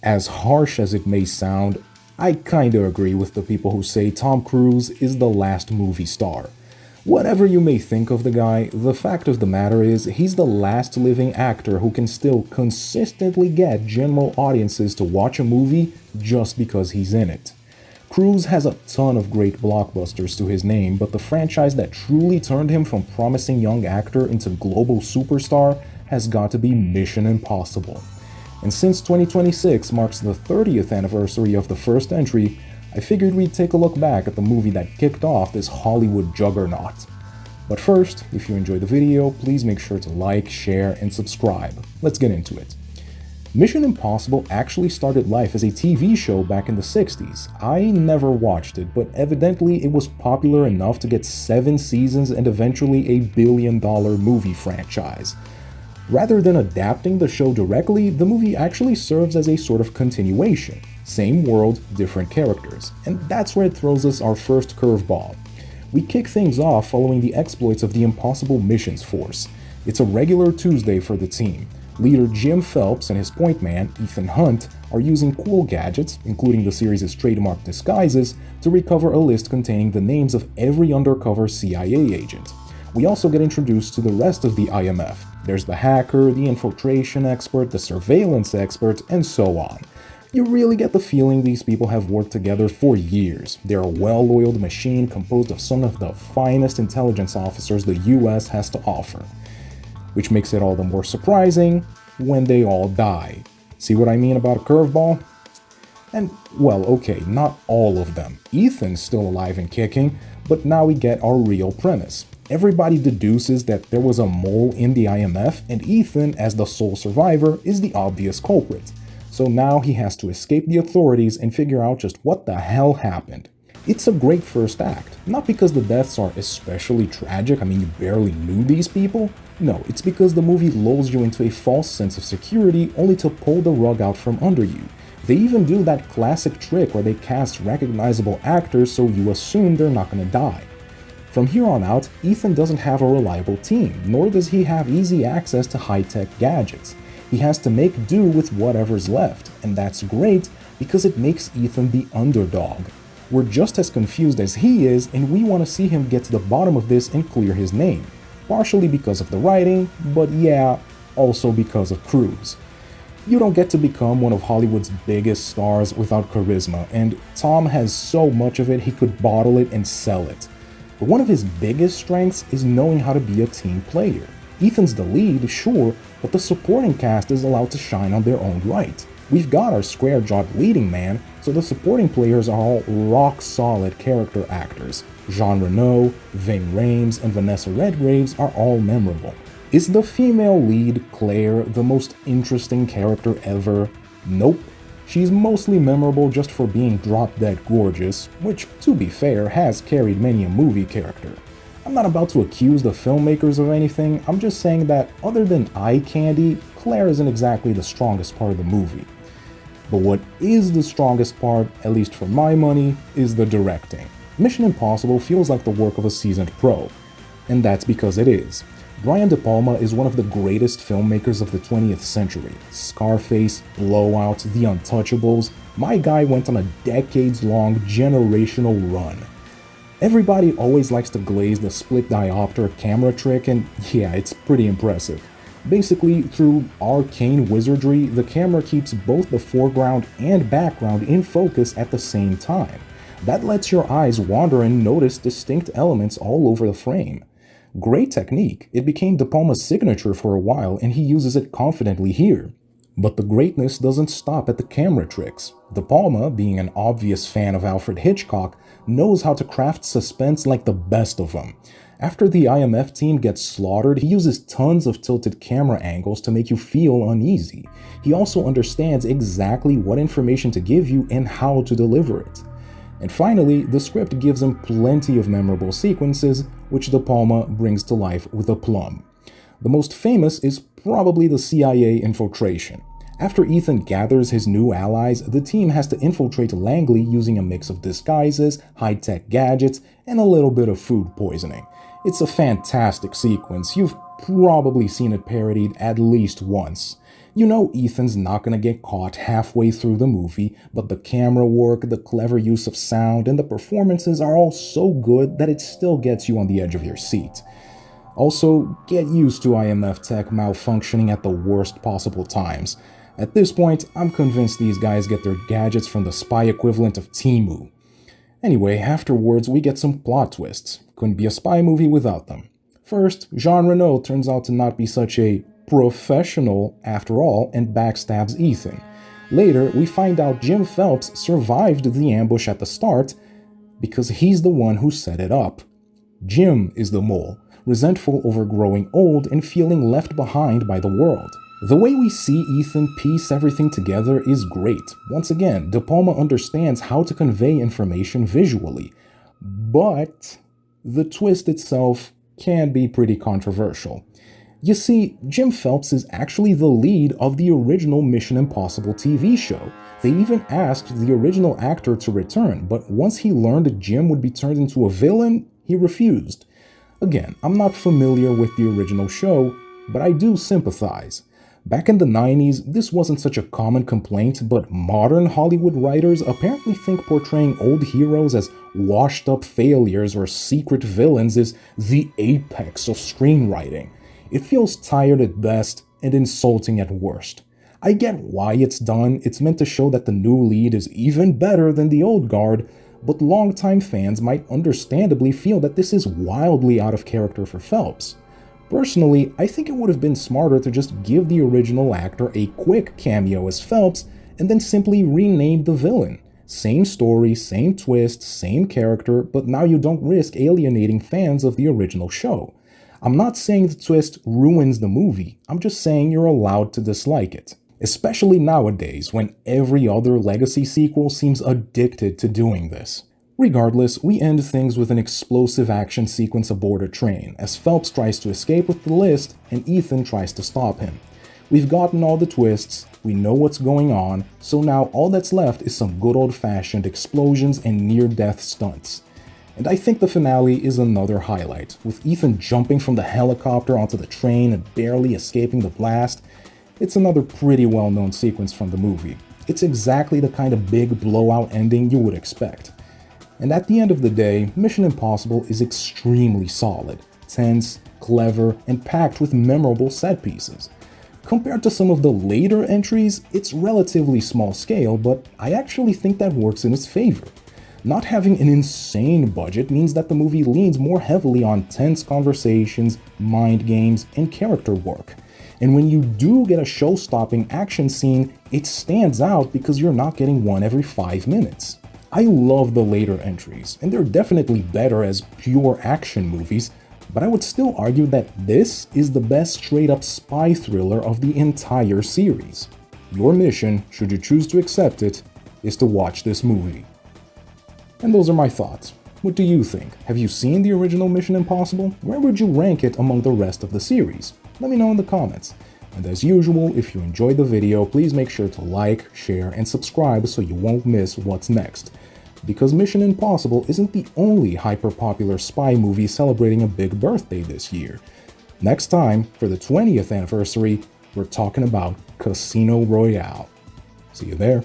As harsh as it may sound, I kinda agree with the people who say Tom Cruise is the last movie star. Whatever you may think of the guy, the fact of the matter is he's the last living actor who can still consistently get general audiences to watch a movie just because he's in it. Cruise has a ton of great blockbusters to his name, but the franchise that truly turned him from promising young actor into global superstar has got to be Mission Impossible. And since 2026 marks the 30th anniversary of the first entry, I figured we'd take a look back at the movie that kicked off this Hollywood juggernaut. But first, if you enjoyed the video, please make sure to like, share, and subscribe. Let's get into it. Mission Impossible actually started life as a TV show back in the 60s. I never watched it, but evidently it was popular enough to get 7 seasons and eventually a billion-dollar movie franchise. Rather than adapting the show directly, the movie actually serves as a sort of continuation. Same world, different characters. And that's where it throws us our first curveball. We kick things off following the exploits of the Impossible Missions Force. It's a regular Tuesday for the team. Leader Jim Phelps and his point man, Ethan Hunt, are using cool gadgets, including the series' trademark disguises, to recover a list containing the names of every undercover CIA agent. We also get introduced to the rest of the IMF. There's the hacker, the infiltration expert, the surveillance expert, and so on. You really get the feeling these people have worked together for years. They're a well-oiled machine composed of some of the finest intelligence officers the US has to offer. Which makes it all the more surprising when they all die. See what I mean about a curveball? And, well, okay, not all of them. Ethan's still alive and kicking, but now we get our real premise. Everybody deduces that there was a mole in the IMF, and Ethan, as the sole survivor, is the obvious culprit. So now he has to escape the authorities and figure out just what the hell happened. It's a great first act, not because the deaths are especially tragic, I mean you barely knew these people. No, it's because the movie lulls you into a false sense of security only to pull the rug out from under you. They even do that classic trick where they cast recognizable actors so you assume they're not gonna die. From here on out, Ethan doesn't have a reliable team, nor does he have easy access to high-tech gadgets. He has to make do with whatever's left, and that's great because it makes Ethan the underdog. We're just as confused as he is, and we want to see him get to the bottom of this and clear his name. Partially because of the writing, but yeah, also because of Cruise. You don't get to become one of Hollywood's biggest stars without charisma, and Tom has so much of it he could bottle it and sell it. But one of his biggest strengths is knowing how to be a team player. Ethan's the lead, sure, but the supporting cast is allowed to shine on their own right. We've got our square-jawed leading man, so the supporting players are all rock-solid character actors. Jean Reno, Ving Rhames, and Vanessa Redgraves are all memorable. Is the female lead, Claire, the most interesting character ever? Nope. She's mostly memorable just for being drop-dead gorgeous, which, to be fair, has carried many a movie character. I'm not about to accuse the filmmakers of anything, I'm just saying that other than eye candy, Claire isn't exactly the strongest part of the movie. But what is the strongest part, at least for my money, is the directing. Mission Impossible feels like the work of a seasoned pro, and that's because it is. Brian De Palma is one of the greatest filmmakers of the 20th century. Scarface, Blowout, The Untouchables, my guy went on a decades-long generational run. Everybody always likes to glaze the split diopter camera trick, and yeah, it's pretty impressive. Basically, through arcane wizardry, the camera keeps both the foreground and background in focus at the same time. That lets your eyes wander and notice distinct elements all over the frame. Great technique, it became De Palma's signature for a while and he uses it confidently here. But the greatness doesn't stop at the camera tricks. De Palma, being an obvious fan of Alfred Hitchcock, knows how to craft suspense like the best of them. After the IMF team gets slaughtered, he uses tons of tilted camera angles to make you feel uneasy. He also understands exactly what information to give you and how to deliver it. And finally, the script gives him plenty of memorable sequences, which De Palma brings to life with aplomb. The most famous is probably the CIA infiltration. After Ethan gathers his new allies, the team has to infiltrate Langley using a mix of disguises, high-tech gadgets, and a little bit of food poisoning. It's a fantastic sequence, you've probably seen it parodied at least once. You know Ethan's not gonna get caught halfway through the movie, but the camera work, the clever use of sound, and the performances are all so good that it still gets you on the edge of your seat. Also, get used to IMF tech malfunctioning at the worst possible times. At this point, I'm convinced these guys get their gadgets from the spy equivalent of Temu. Anyway, afterwards we get some plot twists. Couldn't be a spy movie without them. First, Jean Reno turns out to not be such a professional after all and backstabs Ethan. Later, we find out Jim Phelps survived the ambush at the start because he's the one who set it up. Jim is the mole, resentful over growing old and feeling left behind by the world. The way we see Ethan piece everything together is great. Once again, De Palma understands how to convey information visually. But the twist itself can be pretty controversial. You see, Jim Phelps is actually the lead of the original Mission Impossible TV show. They even asked the original actor to return, but once he learned Jim would be turned into a villain, he refused. Again, I'm not familiar with the original show, but I do sympathize. Back in the 90s, this wasn't such a common complaint, but modern Hollywood writers apparently think portraying old heroes as washed-up failures or secret villains is the apex of screenwriting. It feels tired at best and insulting at worst. I get why it's done, it's meant to show that the new lead is even better than the old guard, but longtime fans might understandably feel that this is wildly out of character for Phelps. Personally, I think it would have been smarter to just give the original actor a quick cameo as Phelps and then simply rename the villain. Same story, same twist, same character, but now you don't risk alienating fans of the original show. I'm not saying the twist ruins the movie, I'm just saying you're allowed to dislike it. Especially nowadays, when every other Legacy sequel seems addicted to doing this. Regardless, we end things with an explosive action sequence aboard a train, as Phelps tries to escape with the list and Ethan tries to stop him. We've gotten all the twists, we know what's going on, so now all that's left is some good old-fashioned explosions and near-death stunts. And I think the finale is another highlight, with Ethan jumping from the helicopter onto the train and barely escaping the blast. It's another pretty well-known sequence from the movie. It's exactly the kind of big blowout ending you would expect. And at the end of the day, Mission Impossible is extremely solid, tense, clever, and packed with memorable set pieces. Compared to some of the later entries, it's relatively small scale, but I actually think that works in its favor. Not having an insane budget means that the movie leans more heavily on tense conversations, mind games, and character work. And when you do get a show-stopping action scene, it stands out because you're not getting one every 5 minutes. I love the later entries, and they're definitely better as pure action movies, but I would still argue that this is the best straight-up spy thriller of the entire series. Your mission, should you choose to accept it, is to watch this movie. And those are my thoughts. What do you think? Have you seen the original Mission Impossible? Where would you rank it among the rest of the series? Let me know in the comments. And as usual, if you enjoyed the video, please make sure to like, share, and subscribe so you won't miss what's next. Because Mission Impossible isn't the only hyper-popular spy movie celebrating a big birthday this year. Next time, for the 20th anniversary, we're talking about Casino Royale. See you there.